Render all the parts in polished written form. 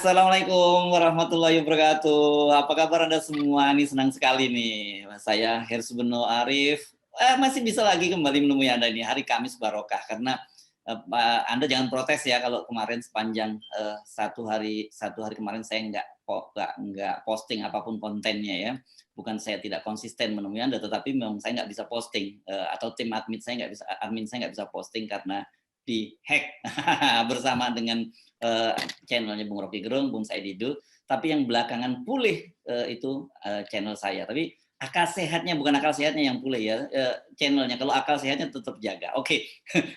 Assalamualaikum warahmatullahi wabarakatuh. Apa kabar Anda semua? Nih senang sekali nih. Saya Hersubeno Arif. Masih bisa lagi kembali menemui Anda nih hari Kamis barokah karena Anda jangan protes ya kalau kemarin sepanjang satu hari kemarin saya nggak posting apapun kontennya ya. Bukan saya tidak konsisten menemui Anda, tetapi memang saya nggak bisa posting atau tim admin saya nggak bisa posting karena dihack bersama dengan channelnya Bung Rocky Gerung, Bung Said Didu, tapi yang belakangan pulih itu channel saya. Tapi akal sehatnya, bukan akal sehatnya yang pulih ya, channelnya. Kalau akal sehatnya tetap jaga. Oke,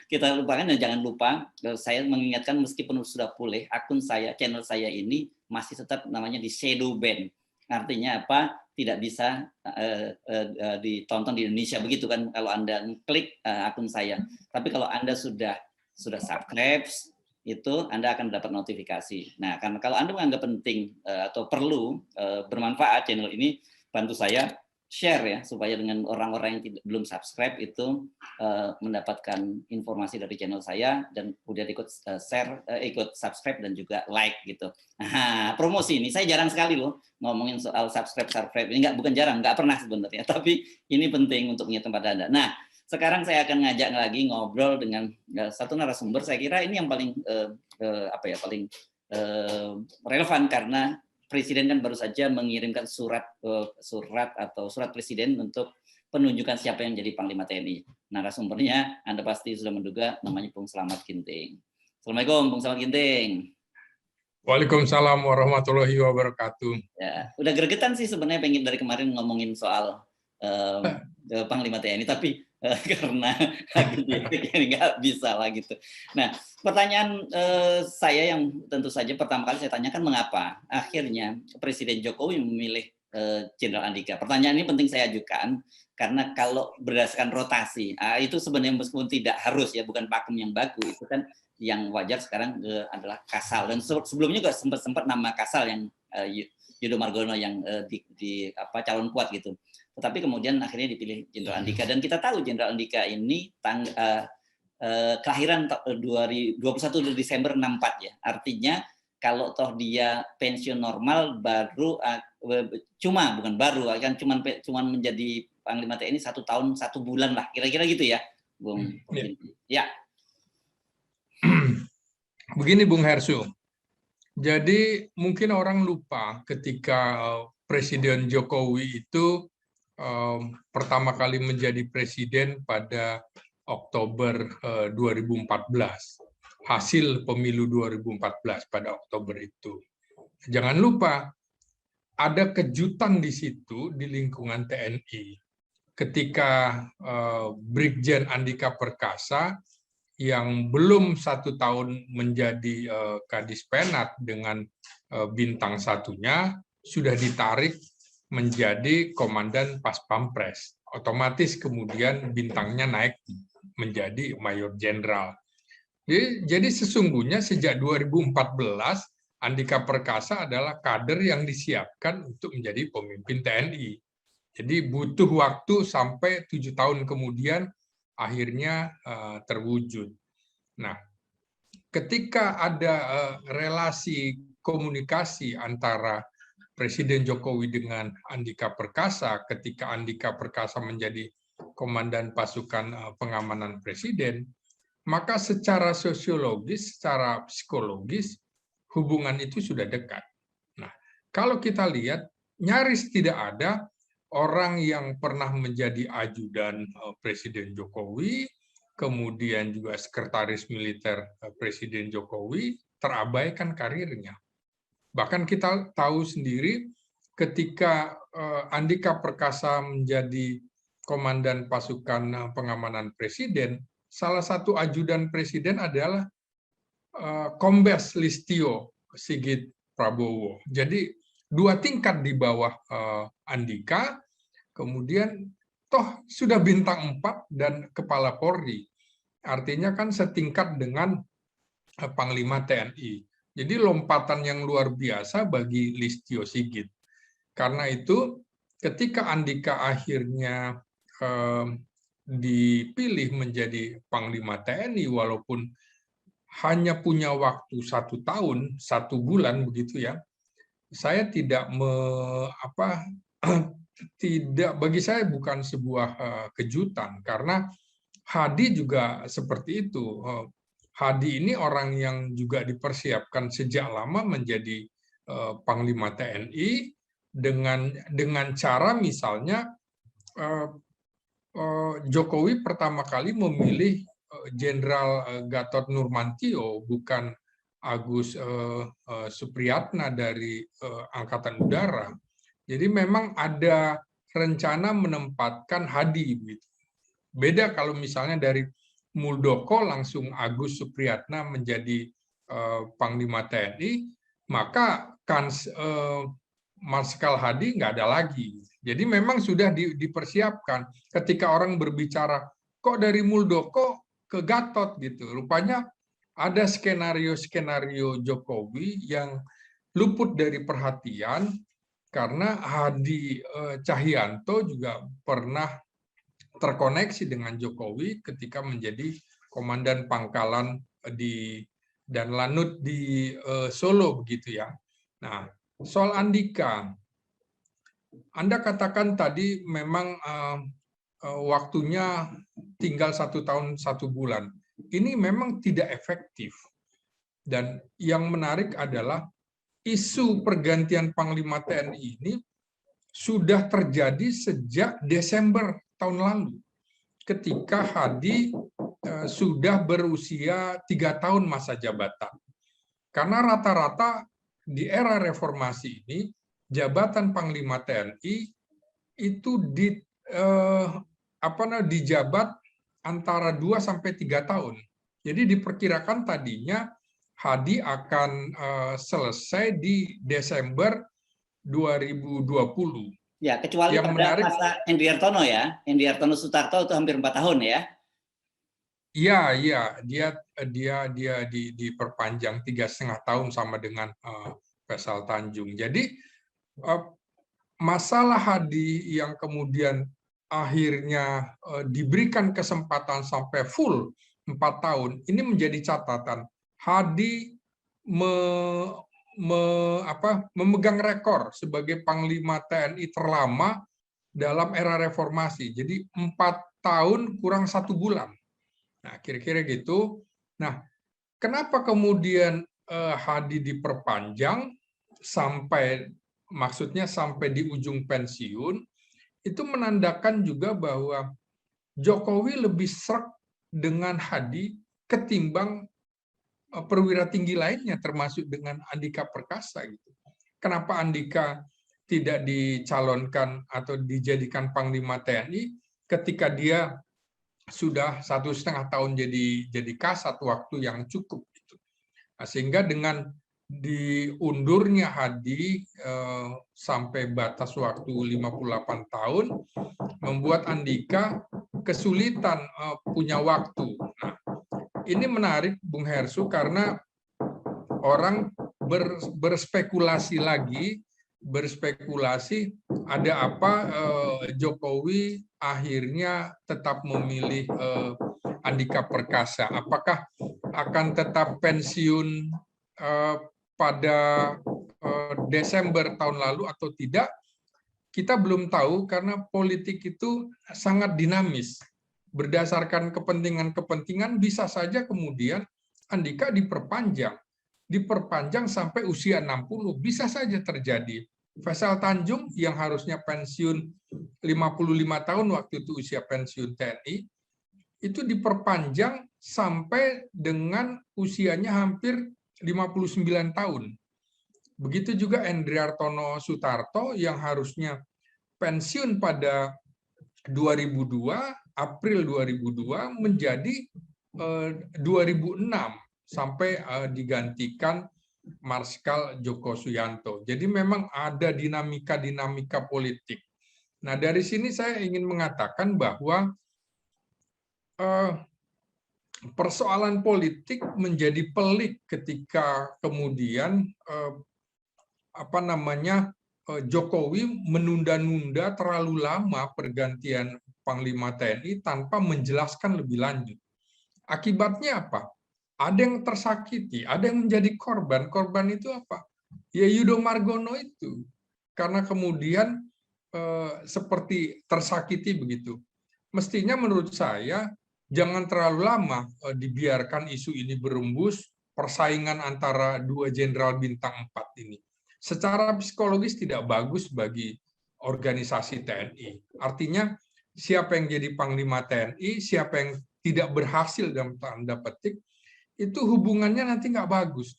kita lupakan dan jangan lupa, saya mengingatkan meskipun sudah pulih, akun saya, channel saya ini masih tetap namanya di shadow ban. Artinya apa? Tidak bisa ditonton di Indonesia, begitu kan kalau Anda klik akun saya. Tapi kalau Anda sudah subscribe, itu Anda akan dapat notifikasi. Nah, karena kalau Anda menganggap penting atau perlu bermanfaat channel ini, bantu saya share ya, supaya dengan orang-orang yang belum subscribe itu mendapatkan informasi dari channel saya dan kemudian ikut share, ikut subscribe dan juga like gitu. Nah, promosi ini saya jarang sekali loh ngomongin soal subscribe ini, bukan jarang, nggak pernah sebenarnya, tapi ini penting untuk mengingatkan pada Anda. Nah, sekarang saya akan ngajak lagi ngobrol dengan satu narasumber. Saya kira ini yang paling paling relevan karena Presiden kan baru saja mengirimkan surat Presiden untuk penunjukan siapa yang jadi Panglima TNI. Narasumbernya Anda pasti sudah menduga, namanya Bung Slamet Ginting. Assalamualaikum, Bung Slamet Ginting. Waalaikumsalam warahmatullahi wabarakatuh. Ya, udah gregetan sih sebenarnya pengen dari kemarin ngomongin soal Panglima TNI, tapi karena nggak bisa lah gitu. Nah, pertanyaan saya yang tentu saja pertama kali saya tanyakan, mengapa akhirnya Presiden Jokowi memilih Jenderal Andika? Pertanyaan ini penting saya ajukan karena kalau berdasarkan rotasi, itu sebenarnya meskipun tidak harus ya, bukan pakem yang bagus, itu kan yang wajar sekarang adalah Kasal, dan sebelumnya juga sempat nama Kasal yang Yudo Margono yang calon kuat gitu. Tetapi kemudian akhirnya dipilih Jenderal Andika, dan kita tahu Jenderal Andika ini kelahiran 21 Desember 64 ya. Artinya kalau toh dia pensiun normal bukan baru kan cuman menjadi Panglima TNI 1 tahun 1 bulan lah, kira-kira gitu ya, Bung. Ya. Begini Bung Hersu. Jadi mungkin orang lupa ketika Presiden Jokowi itu pertama kali menjadi presiden pada Oktober 2014. Hasil pemilu 2014 pada Oktober itu. Jangan lupa, ada kejutan di situ di lingkungan TNI. Ketika Brigjen Andika Perkasa yang belum 1 tahun menjadi Kadis Penat dengan bintang 1-nya, sudah ditarik menjadi Komandan Pas Pampres. Otomatis kemudian bintangnya naik menjadi Mayor Jenderal. Jadi sesungguhnya sejak 2014, Andika Perkasa adalah kader yang disiapkan untuk menjadi pemimpin TNI. Jadi butuh waktu sampai 7 tahun kemudian akhirnya terwujud. Nah, ketika ada relasi komunikasi antara Presiden Jokowi dengan Andika Perkasa, ketika Andika Perkasa menjadi Komandan Pasukan Pengamanan Presiden, maka secara sosiologis, secara psikologis, hubungan itu sudah dekat. Nah, kalau kita lihat, nyaris tidak ada orang yang pernah menjadi ajudan Presiden Jokowi, kemudian juga sekretaris militer Presiden Jokowi, terabaikan karirnya. Bahkan kita tahu sendiri ketika Andika Perkasa menjadi Komandan Pasukan Pengamanan Presiden, salah satu ajudan Presiden adalah Kombes Listio Sigit Prabowo. Jadi 2 tingkat di bawah Andika, kemudian toh sudah bintang 4 dan Kepala Polri. Artinya kan setingkat dengan Panglima TNI. Jadi lompatan yang luar biasa bagi Listio Sigit. Karena itu ketika Andika akhirnya dipilih menjadi Panglima TNI, walaupun hanya punya waktu 1 tahun, 1 bulan begitu ya, saya tidak tidak, bagi saya bukan sebuah kejutan, karena Hadi juga seperti itu. Hadi ini orang yang juga dipersiapkan sejak lama menjadi Panglima TNI dengan cara misalnya Jokowi pertama kali memilih Jenderal Gatot Nurmantio, bukan Agus Supriyatna dari Angkatan Udara. Jadi memang ada rencana menempatkan Hadi. Beda kalau misalnya dari Muldoko langsung Agus Supriyatna menjadi Panglima TNI, maka Marskal Hadi nggak ada lagi. Jadi memang sudah dipersiapkan. Ketika orang berbicara, kok dari Muldoko ke Gatot gitu. Rupanya ada skenario-skenario Jokowi yang luput dari perhatian, karena Hadi Cahyanto juga pernah terkoneksi dengan Jokowi ketika menjadi komandan pangkalan dan Lanut di Solo begitu ya. Nah, soal Andika, Anda katakan tadi memang waktunya tinggal 1 tahun 1 bulan. Ini memang tidak efektif. Dan yang menarik adalah isu pergantian Panglima TNI ini sudah terjadi sejak Desember tahun lalu, ketika Hadi sudah berusia 3 tahun masa jabatan. Karena rata-rata di era reformasi ini, jabatan Panglima TNI itu dijabat antara 2-3 tahun. Jadi diperkirakan tadinya Hadi akan selesai di Desember 2020. Ya, kecuali yang pada menarik, masa Hendy Hartono ya. Hendy Hartono Sutarto itu hampir 4 tahun ya. Iya, dia diperpanjang 3,5 tahun sama dengan Faisal Tanjung. Jadi masalah Hadi yang kemudian akhirnya diberikan kesempatan sampai full 4 tahun, ini menjadi catatan. Hadi memegang rekor sebagai Panglima TNI terlama dalam era reformasi. Jadi 4 tahun kurang 1 bulan. Nah, kira-kira gitu. Nah, kenapa kemudian Hadi diperpanjang maksudnya sampai di ujung pensiun? Itu menandakan juga bahwa Jokowi lebih sreg dengan Hadi ketimbang perwira tinggi lainnya, termasuk dengan Andika Perkasa gitu. Kenapa Andika tidak dicalonkan atau dijadikan Panglima TNI ketika dia sudah 1,5 tahun jadi kasat, waktu yang cukup gitu. Nah, sehingga dengan diundurnya Hadi sampai batas waktu 58 tahun membuat Andika kesulitan punya waktu. Nah, ini menarik Bung Hersu, karena orang berspekulasi ada apa Jokowi akhirnya tetap memilih Andika Perkasa. Apakah akan tetap pensiun pada Desember tahun lalu atau tidak? Kita belum tahu, karena politik itu sangat dinamis. Berdasarkan kepentingan-kepentingan bisa saja kemudian Andika diperpanjang sampai usia 60, bisa saja terjadi. Faisal Tanjung yang harusnya pensiun 55 tahun waktu itu usia pensiun TNI, itu diperpanjang sampai dengan usianya hampir 59 tahun. Begitu juga Hendy Hartono Sutarto yang harusnya pensiun pada 2002, April 2002 menjadi 2006 sampai digantikan Marskal Djoko Suyanto. Jadi memang ada dinamika politik. Nah, dari sini saya ingin mengatakan bahwa persoalan politik menjadi pelik ketika kemudian Jokowi menunda-nunda terlalu lama pergantian Panglima TNI tanpa menjelaskan lebih lanjut. Akibatnya apa? ada yang tersakiti, ada yang menjadi korban. Korban itu apa? Ya Yudo Margono itu. Karena kemudian seperti tersakiti begitu. Mestinya menurut saya jangan terlalu lama dibiarkan isu ini berembus, persaingan antara dua jenderal bintang 4 ini. Secara psikologis tidak bagus bagi organisasi TNI. Artinya siapa yang jadi Panglima TNI, siapa yang tidak berhasil dalam tanda petik, itu hubungannya nanti nggak bagus.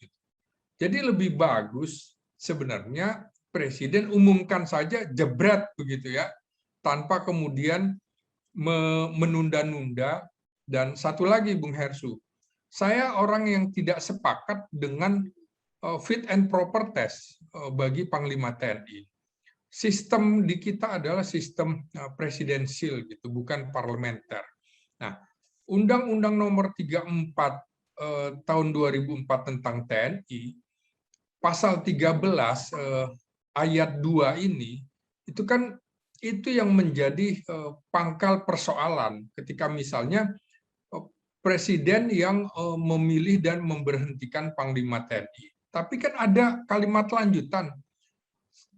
Jadi lebih bagus sebenarnya Presiden umumkan saja jebret begitu ya, tanpa kemudian menunda-nunda. Dan satu lagi Bung Hersu, saya orang yang tidak sepakat dengan fit and proper test bagi Panglima TNI. Sistem di kita adalah sistem presidensil gitu, bukan parlementer. Nah, Undang-Undang Nomor 34 tahun 2004 tentang TNI, pasal 13 ayat 2 ini, itu kan itu yang menjadi pangkal persoalan ketika misalnya presiden yang memilih dan memberhentikan Panglima TNI. Tapi kan ada kalimat lanjutan,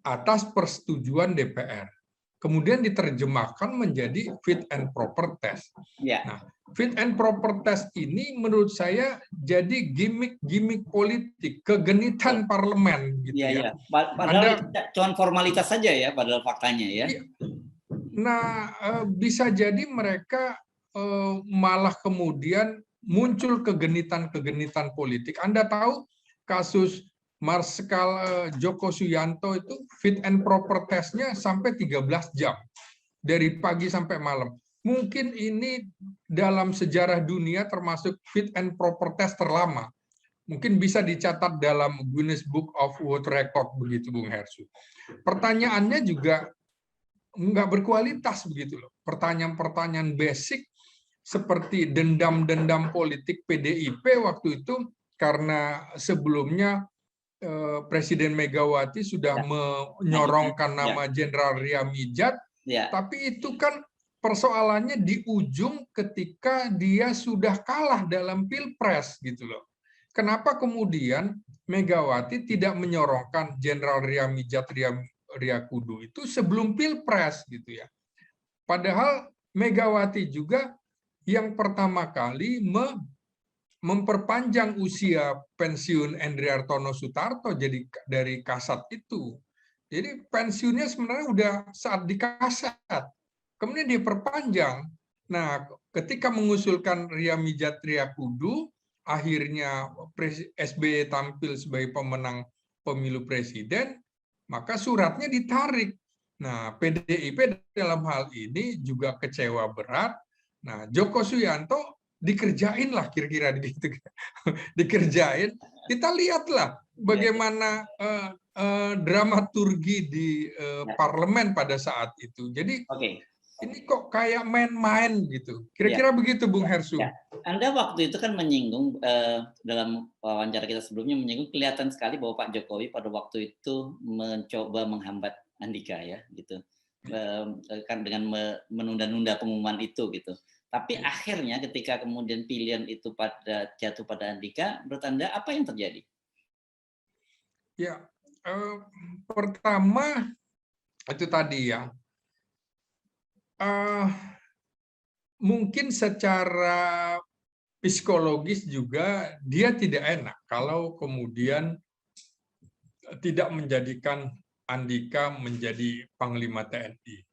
atas persetujuan DPR. Kemudian diterjemahkan menjadi fit and proper test. Ya. Nah, fit and proper test ini menurut saya jadi gimmick politik, kegenitan parlemen gitu ya. Padahal cuma formalitas saja ya, padahal faktanya ya. Nah, bisa jadi mereka malah kemudian muncul kegenitan politik. Anda tahu kasus Marskal Joko Suyanto itu fit and proper testnya sampai 13 jam. Dari pagi sampai malam. Mungkin ini dalam sejarah dunia termasuk fit and proper test terlama. Mungkin bisa dicatat dalam Guinness Book of World Record begitu Bung Hersu. Pertanyaannya juga nggak berkualitas begitu loh. Pertanyaan-pertanyaan basic seperti dendam-dendam politik PDIP waktu itu karena sebelumnya Presiden Megawati sudah menyorongkan nama Jenderal Ria Mijat, tapi itu kan persoalannya di ujung ketika dia sudah kalah dalam Pilpres gitu loh. Kenapa kemudian Megawati tidak menyorongkan Jenderal Ria Mijat Ria Kudu itu sebelum Pilpres gitu ya. Padahal Megawati juga yang pertama kali memperpanjang usia pensiun Endriartono Sutarto jadi dari Kasat itu. Jadi pensiunnya sebenarnya udah saat di Kasat. Kemudian diperpanjang. Nah, ketika mengusulkan Ria Mijat Ria Kudu, akhirnya SBY tampil sebagai pemenang pemilu presiden, maka suratnya ditarik. Nah, PDIP dalam hal ini juga kecewa berat. Nah, Joko Suyanto dikerjain lah kira-kira gitu, dikerjain. Kita lihatlah bagaimana dramaturgi di parlemen pada saat itu. Jadi ini kok kayak main-main gitu. Kira-kira begitu, Bung Hersu. Anda waktu itu kan menyinggung dalam wawancara kita sebelumnya menyinggung kelihatan sekali bahwa Pak Jokowi pada waktu itu mencoba menghambat Andika ya gitu. Kan dengan menunda-nunda pengumuman itu gitu. Tapi akhirnya ketika kemudian pilihan itu jatuh pada Andika, menurut Anda apa yang terjadi? Ya, pertama itu tadi ya, mungkin secara psikologis juga dia tidak enak kalau kemudian tidak menjadikan Andika menjadi Panglima TNI.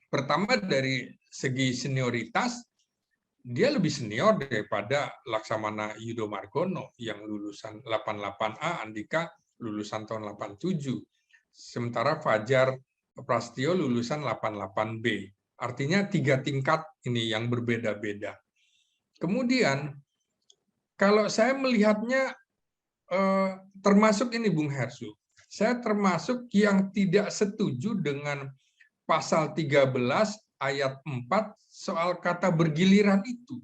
Pertama dari segi senioritas, dia lebih senior daripada Laksamana Yudo Margono yang lulusan 88A, Andika lulusan tahun 87. Sementara Fajar Prasetyo lulusan 88B. Artinya 3 tingkat ini yang berbeda-beda. Kemudian, kalau saya melihatnya termasuk ini Bung Hersu, saya termasuk yang tidak setuju dengan pasal 13 ayat 4 soal kata bergiliran itu.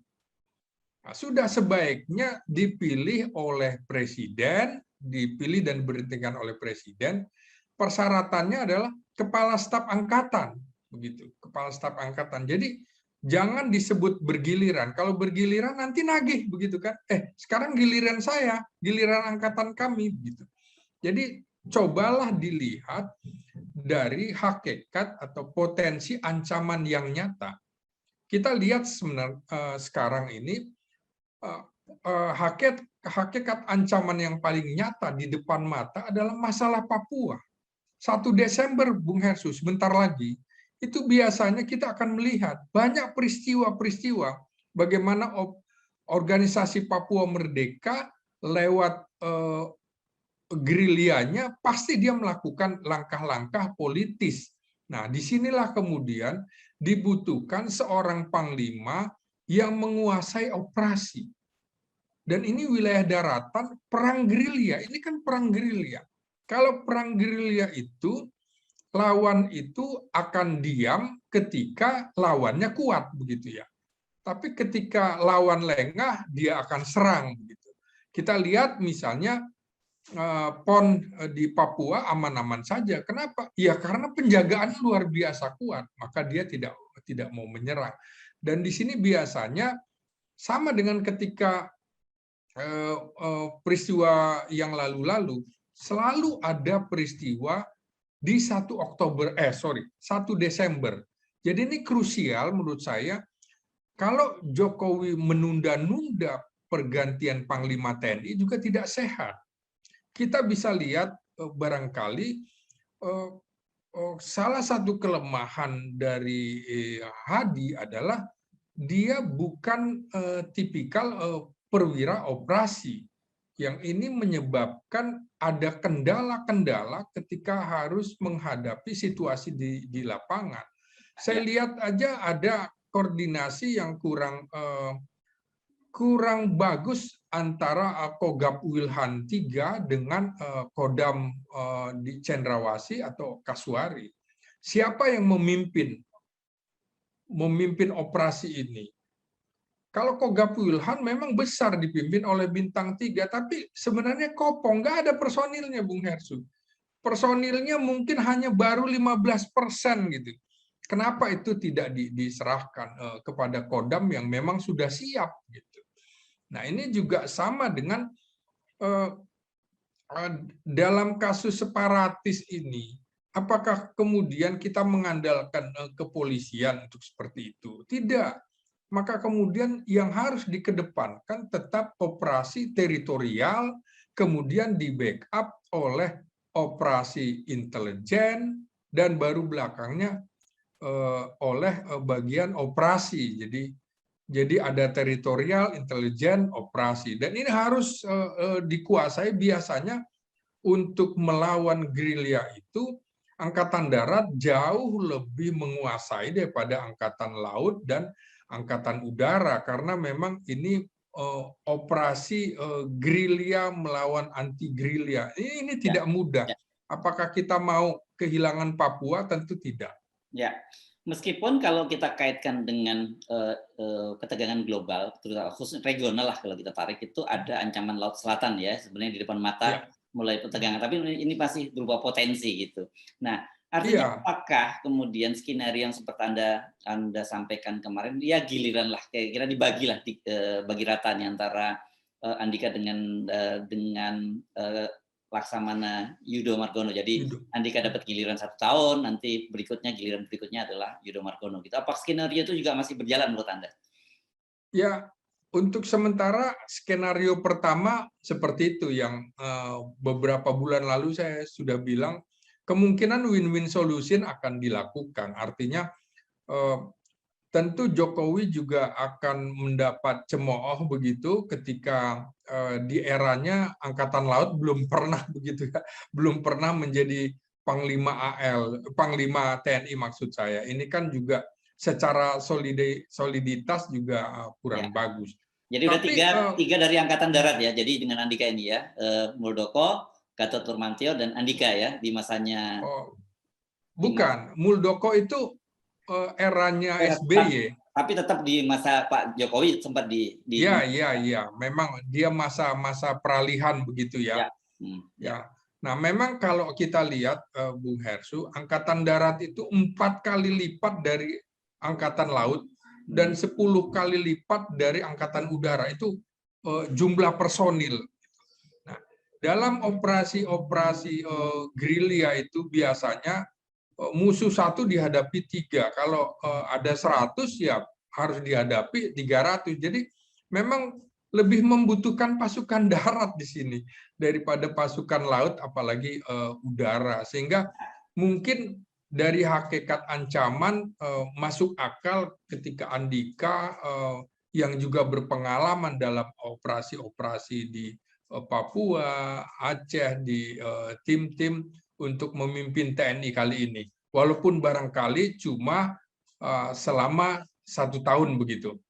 Nah, sudah sebaiknya dipilih oleh presiden, dipilih dan diberhentikan oleh presiden. Persyaratannya adalah kepala staf angkatan, begitu. Kepala staf angkatan. Jadi Jangan disebut bergiliran. Kalau bergiliran nanti nagih begitu kan? Sekarang giliran saya, giliran angkatan kami begitu. Jadi cobalah dilihat dari hakikat atau potensi ancaman yang nyata. Kita lihat sebenarnya sekarang ini hakikat ancaman yang paling nyata di depan mata adalah masalah Papua. 1 Desember, Bung Hersu, sebentar lagi, itu biasanya kita akan melihat banyak peristiwa-peristiwa bagaimana organisasi Papua Merdeka lewat gerilyanya pasti dia melakukan langkah-langkah politis. Nah, disinilah kemudian dibutuhkan seorang panglima yang menguasai operasi. Dan ini wilayah daratan, perang gerilya. Ini kan perang gerilya. Kalau perang gerilya itu, lawan itu akan diam ketika lawannya kuat, begitu ya. Tapi ketika lawan lengah, dia akan serang, begitu. Kita lihat misalnya PON di Papua aman-aman saja. Kenapa? Ya karena penjagaan luar biasa kuat, maka dia tidak mau menyerang. Dan di sini biasanya sama dengan ketika peristiwa yang lalu-lalu, selalu ada peristiwa di 1 Desember. Jadi ini krusial menurut saya. Kalau Jokowi menunda-nunda pergantian Panglima TNI juga tidak sehat. Kita bisa lihat barangkali salah satu kelemahan dari Hadi adalah dia bukan tipikal perwira operasi. Yang ini menyebabkan ada kendala-kendala ketika harus menghadapi situasi di lapangan. Saya lihat aja ada koordinasi yang kurang bagus antara Kogab Wilhan III dengan Kodam di Cendrawasih atau Kasuari. Siapa yang memimpin operasi ini? Kalau Kogab Wilhan memang besar dipimpin oleh Bintang 3, tapi sebenarnya kopong, nggak ada personilnya, Bung Hersu. Personilnya mungkin hanya baru 15% gitu. Kenapa itu tidak diserahkan kepada Kodam yang memang sudah siap gitu. Nah, ini juga sama dengan dalam kasus separatis ini, apakah kemudian kita mengandalkan kepolisian untuk seperti itu? Tidak. Maka kemudian yang harus dikedepankan tetap operasi teritorial, kemudian di-backup oleh operasi intelijen, dan baru belakangnya oleh bagian operasi. Jadi ada teritorial, intelijen, operasi. Dan ini harus dikuasai. Biasanya untuk melawan gerilya itu, Angkatan Darat jauh lebih menguasai daripada Angkatan Laut dan Angkatan Udara, karena memang ini operasi gerilya melawan anti gerilya. Ini tidak mudah. Apakah kita mau kehilangan Papua? Tentu tidak. Ya, meskipun kalau kita kaitkan dengan ketegangan global, terutama khusus regional lah kalau kita tarik, itu ada ancaman Laut Selatan ya, sebenarnya di depan mata mulai ketegangan. Tapi ini masih berupa potensi gitu. Nah, artinya apakah kemudian skenario yang seperti Anda sampaikan kemarin, ya giliran lah, kira-kira dibagilah, bagi rata nih antara Andika dengan Laksamana Yudo Margono. Jadi Andika dapat giliran 1 tahun, nanti giliran berikutnya adalah Yudo Margono. Gitu. Apa skenario itu juga masih berjalan menurut Anda? Ya, untuk sementara skenario pertama seperti itu yang beberapa bulan lalu saya sudah bilang, kemungkinan win-win solution akan dilakukan. Artinya tentu Jokowi juga akan mendapat cemooh begitu ketika di eranya Angkatan Laut belum pernah begitu ya, belum pernah menjadi Panglima Panglima TNI maksud saya. Ini kan juga secara soliditas juga kurang bagus. Jadi udah tiga dari Angkatan Darat ya. Jadi dengan Andika ini ya, Muldoko, Gatot Nurmantio, dan Andika ya di masanya. Bukan, Muldoko itu eranya SBY. Tapi tetap di masa Pak Jokowi sempat di. Iya. Memang dia masa peralihan begitu ya. Ya. Nah, memang kalau kita lihat, Bung Hersu, Angkatan Darat itu 4 kali lipat dari Angkatan Laut, dan 10 kali lipat dari Angkatan Udara. Itu jumlah personil. Nah, dalam operasi-operasi gerilya itu biasanya musuh satu dihadapi 3. Kalau ada 100 ya harus dihadapi 300. Jadi memang lebih membutuhkan pasukan darat di sini daripada pasukan laut, apalagi udara. Sehingga mungkin dari hakikat ancaman masuk akal ketika Andika yang juga berpengalaman dalam operasi-operasi di Papua, Aceh, di tim-tim untuk memimpin TNI kali ini. Walaupun barangkali cuma selama 1 tahun begitu.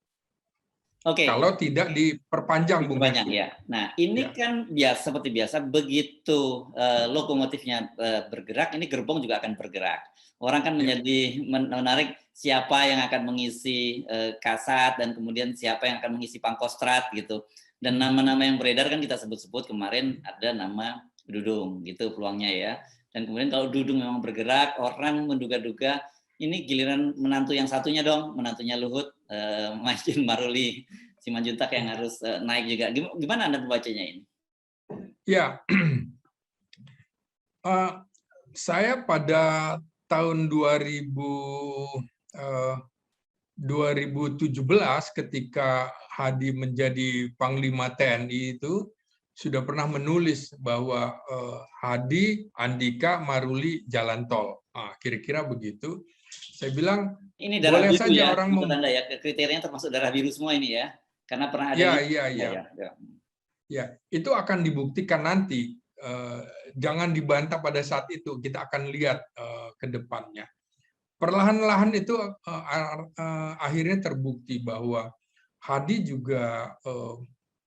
Oke. Kalau tidak diperpanjang, Bung Banyak Hersuk. ya. Nah, ini Ya. kan biasa, seperti biasa, begitu lokomotifnya bergerak, ini gerbong juga akan bergerak. Orang kan menjadi menarik siapa yang akan mengisi Kasat dan kemudian siapa yang akan mengisi Pangkostrat gitu. Dan nama-nama yang beredar kan kita sebut-sebut kemarin ada nama Dudung gitu peluangnya ya. Dan kemudian kalau Dudung memang bergerak, orang menduga-duga ini giliran menantu yang satunya dong, menantunya Luhut, Majin Maruli Simanjuntak yang harus naik juga. Gimana Anda membacanya ini? Ya, saya pada tahun 2017 ketika Hadi menjadi Panglima TNI itu sudah pernah menulis bahwa Hadi, Andika, Maruli jalan tol. Kira-kira begitu. Saya bilang ini darah boleh biru saja ya, orang menurut Anda ya, kriterianya termasuk darah biru semua ini ya, karena pernah ada ya, itu akan dibuktikan nanti. Jangan dibantah pada saat itu, kita akan lihat ke depannya. Perlahan-lahan itu akhirnya terbukti bahwa Hadi juga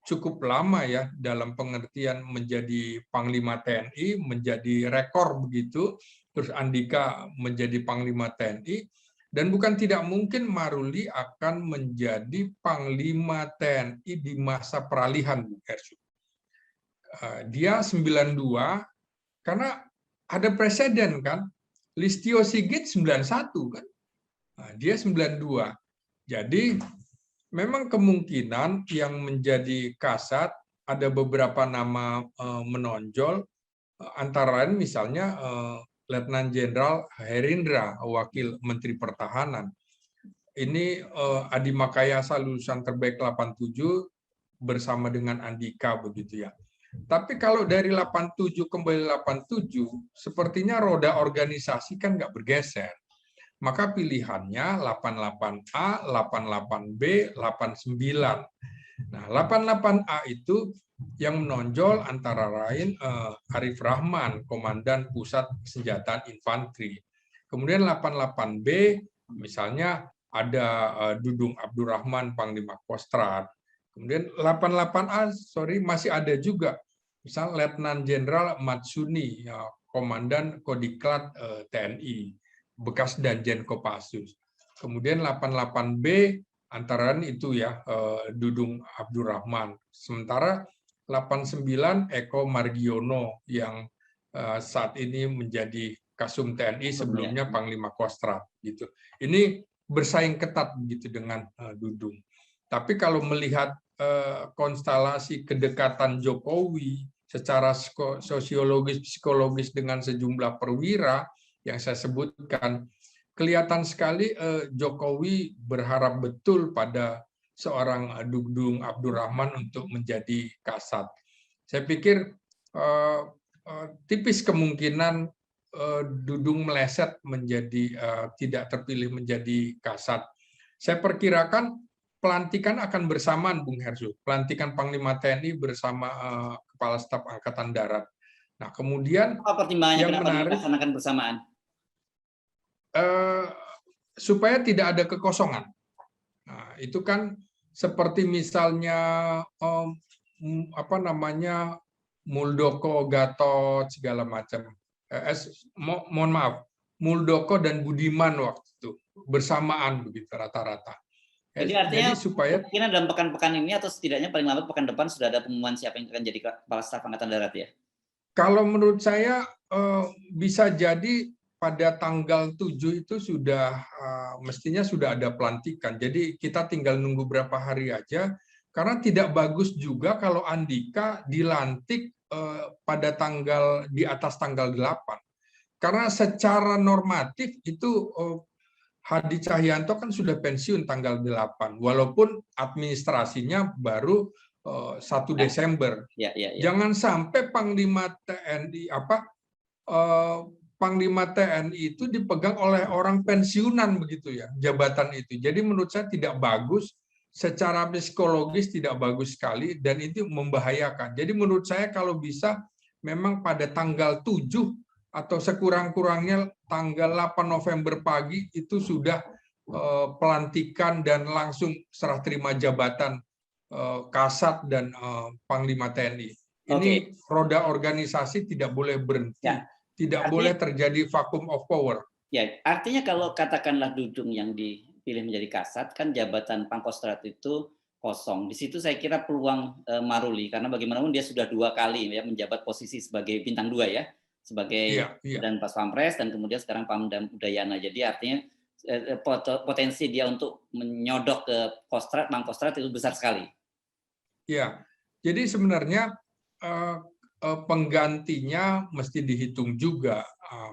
cukup lama ya dalam pengertian menjadi Panglima TNI, menjadi rekor begitu. Terus Andika menjadi Panglima TNI, dan bukan tidak mungkin Maruli akan menjadi Panglima TNI di masa peralihan, Bu Hersuk. Dia 92 karena ada presiden kan, Listio Sigit 91 kan, dia 92. Jadi memang kemungkinan yang menjadi Kasat ada beberapa nama menonjol, antara lain misalnya Letnan Jenderal Herindra, Wakil Menteri Pertahanan. Ini Adi Makayasa lulusan terbaik 87 bersama dengan Andika begitu ya. Tapi kalau dari 87 kembali 87, sepertinya roda organisasi kan nggak bergeser. Maka pilihannya 88A, 88B, 89. Nah, 88A itu yang menonjol antara lain Arif Rahman, Komandan Pusat Senjataan Infanteri. Kemudian 88B misalnya ada Dudung Abdurrahman, Panglima Kostrat. Kemudian 88A, masih ada juga misal Letnan Jenderal Matsuni, Komandan Kodiklat TNI, bekas Danjen Kopassus. Kemudian 88B antara itu ya Dudung Abdurrahman. Sementara 89 Eko Margiono yang saat ini menjadi Kasum TNI, sebelumnya Panglima Kostrat gitu. Ini bersaing ketat gitu dengan Dudung. Tapi kalau melihat konstelasi kedekatan Jokowi secara sosiologis psikologis dengan sejumlah perwira yang saya sebutkan, kelihatan sekali Jokowi berharap betul pada seorang Dudung Abdurrahman untuk menjadi Kasat. Saya pikir tipis kemungkinan Dudung meleset menjadi tidak terpilih menjadi Kasat. Saya perkirakan pelantikan akan bersamaan, Bung Hersuk. Pelantikan Panglima TNI bersama Kepala Staf Angkatan Darat. Nah, kemudian apa pertimbangannya yang kenapa menarik dilaksanakan bersamaan? Supaya tidak ada kekosongan. Nah, itu kan seperti misalnya Muldoko, Gatot segala macam. Mohon maaf, Muldoko dan Budiman waktu itu bersamaan begitu rata-rata. Jadi artinya supaya dalam pekan-pekan ini atau setidaknya paling lambat pekan depan sudah ada pengumuman siapa yang akan jadi Kepala Staf Angkatan Darat ya? Kalau menurut saya bisa jadi pada tanggal 7 itu sudah mestinya sudah ada pelantikan. Jadi kita tinggal nunggu berapa hari aja, karena tidak bagus juga kalau Andika dilantik pada tanggal di atas tanggal 8. Karena secara normatif itu Hadi Cahyanto kan sudah pensiun tanggal 8, walaupun administrasinya baru 1 Desember. Jangan sampai Panglima TNI Panglima TNI itu dipegang oleh orang pensiunan begitu ya, jabatan itu. Jadi menurut saya tidak bagus, secara psikologis tidak bagus sekali, dan itu membahayakan. Jadi menurut saya kalau bisa memang pada tanggal 7 atau sekurang-kurangnya tanggal 8 November pagi itu sudah pelantikan dan langsung serah terima jabatan Kasat dan Panglima TNI. Ini roda organisasi tidak boleh berhenti. Ya. Tidak boleh terjadi vacuum of power. Ya, artinya kalau katakanlah Dudung yang dipilih menjadi Kasat, kan jabatan Pangkostrat itu kosong. Di situ saya kira peluang Maruli, karena bagaimanapun dia sudah 2 kali ya menjabat posisi sebagai bintang 2 ya, sebagai dan Pas Pampres, dan kemudian sekarang Pamdam Udayana. Jadi artinya potensi dia untuk menyodok ke Pangkostrat itu besar sekali. Ya, jadi sebenarnya penggantinya mesti dihitung juga,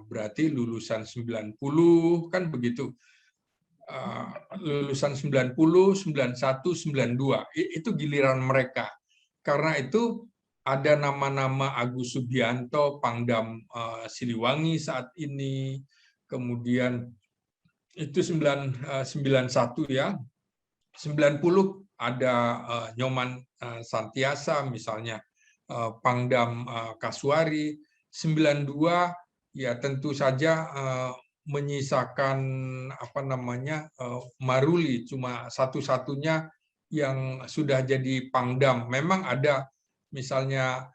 berarti lulusan 90 kan begitu, lulusan 90, 91, 92 itu giliran mereka. Karena itu ada nama-nama Agus Subianto, Pangdam Siliwangi saat ini, kemudian itu 91 ya, 90 ada Nyoman Santiasa misalnya, Pangdam Kasuari, 92 ya tentu saja menyisakan Maruli, cuma satu-satunya yang sudah jadi Pangdam. Memang ada misalnya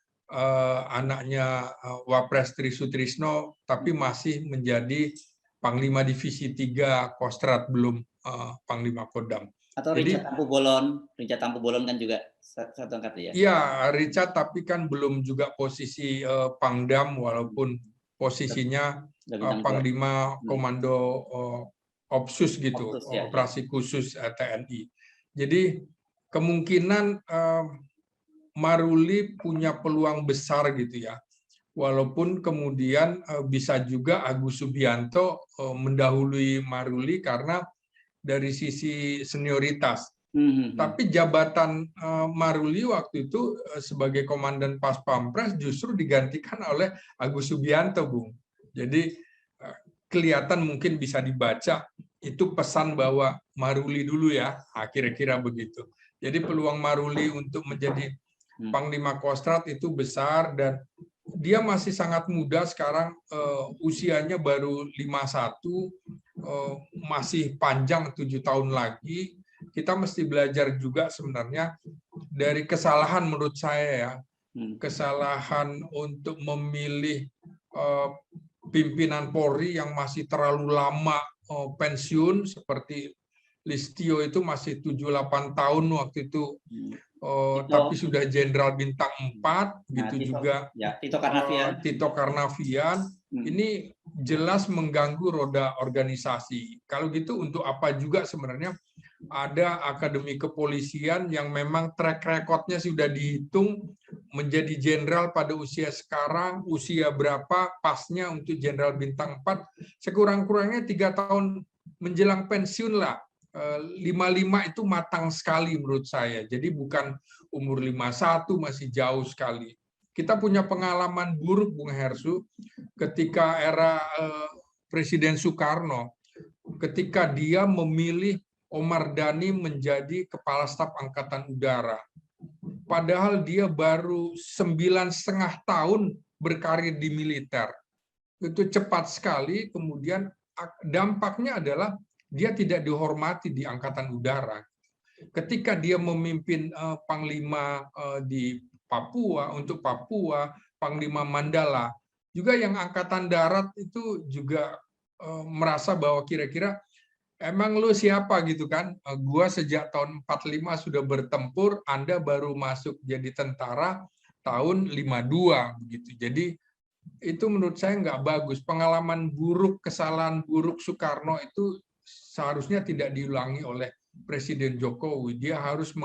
anaknya Wapres Tri Sutrisno, tapi masih menjadi Panglima Divisi 3 Kostrat, belum Panglima Kodam. Atau Richard Tampu Bolon kan juga satu angkat ya? Iya, Richard, tapi kan belum juga posisi Pangdam, walaupun posisinya Panglima Komando Opsus gitu, operasi khusus TNI. Jadi kemungkinan Maruli punya peluang besar gitu ya. Walaupun kemudian bisa juga Agus Subianto mendahului Maruli karena dari sisi senioritas. Tapi jabatan Maruli waktu itu sebagai Komandan Pas Pampres justru digantikan oleh Agus Subianto, Bung. Jadi kelihatan mungkin bisa dibaca itu pesan bahwa Maruli dulu ya, kira-kira begitu. Jadi peluang Maruli untuk menjadi Panglima Kostrat itu besar, dan dia masih sangat muda sekarang, usianya baru 51, masih panjang 7 tahun lagi. Kita mesti belajar juga sebenarnya dari kesalahan menurut saya ya, kesalahan untuk memilih pimpinan Polri yang masih terlalu lama pensiun, seperti Listio itu masih 7-8 tahun waktu itu, tapi sudah Jenderal Bintang 4, gitu juga Tito Karnavian. Ini jelas mengganggu roda organisasi. Kalau gitu untuk apa juga sebenarnya ada Akademi Kepolisian yang memang track record-nya sudah dihitung menjadi jenderal pada usia sekarang, usia berapa pasnya untuk Jenderal Bintang 4, sekurang-kurangnya 3 tahun menjelang pensiun lah. 55 itu matang sekali menurut saya. Jadi bukan umur 51, masih jauh sekali. Kita punya pengalaman buruk, Bung Hersu, ketika era Presiden Soekarno, ketika dia memilih Omar Dhani menjadi Kepala Staf Angkatan Udara. Padahal dia baru 9,5 tahun berkarir di militer. Itu cepat sekali, kemudian dampaknya adalah dia tidak dihormati di Angkatan Udara. Ketika dia memimpin Panglima di Papua, untuk Papua, Panglima Mandala, juga yang Angkatan Darat itu juga merasa bahwa kira-kira emang lu siapa gitu kan? Gua sejak tahun 45 sudah bertempur, Anda baru masuk jadi tentara tahun 52 begitu. Jadi itu menurut saya nggak bagus. Pengalaman buruk, kesalahan buruk Soekarno itu seharusnya tidak diulangi oleh Presiden Jokowi. Dia harus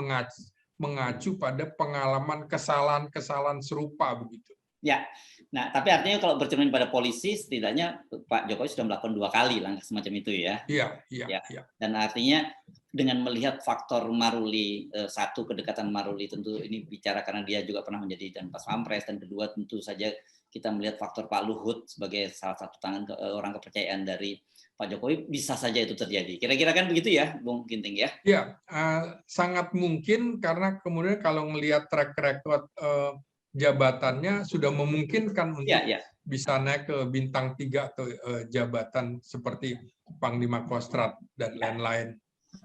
mengacu pada pengalaman kesalahan-kesalahan serupa begitu. Ya, nah tapi artinya kalau bercermin pada polisi, setidaknya Pak Jokowi sudah melakukan 2 kali langkah semacam itu ya. Iya, iya, Ya, iya. dan artinya dengan melihat faktor Maruli, satu kedekatan Maruli tentu ini bicara karena dia juga pernah menjadi dan Pas Pampres, dan kedua tentu saja kita melihat faktor Pak Luhut sebagai salah satu orang kepercayaan dari Pak Jokowi, bisa saja itu terjadi. Kira-kira kan begitu ya, Bung Ginting ya? Ya, sangat mungkin karena kemudian kalau melihat track record jabatannya sudah memungkinkan Ya, untuk ya. bisa naik ke bintang 3 atau jabatan seperti Panglima Kostrat dan lain-lain.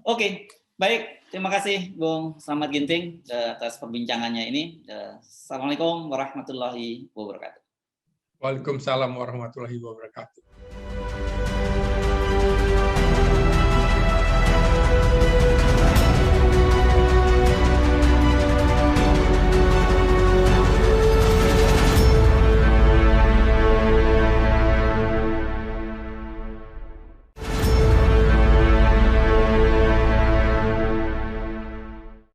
Oke, baik. Terima kasih Bung Slamet Ginting atas perbincangannya ini. Assalamualaikum warahmatullahi wabarakatuh. Waalaikumsalam warahmatullahi wabarakatuh.